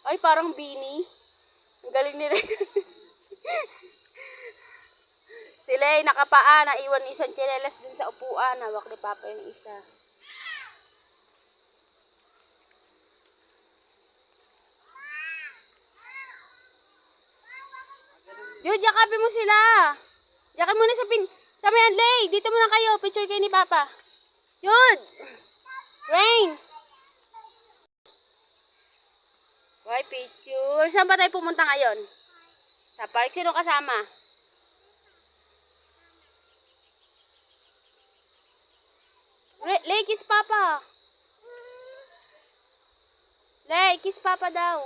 Ay, parang Bini. Ang galing nila. Sila ay nakapaa, naiwan isang tsinelas din sa upuan. Hawak ni Papa yung isa. Jude, yakapin mo sila. Yakapin mo na sa may anlay. Dito muna kayo. Picture kayo ni Papa. Jude! Rain! Why picture? Saan ba tayo pumunta ngayon? Sa park. Sino kasama? Lay, kiss Papa. Lay, kiss Papa daw.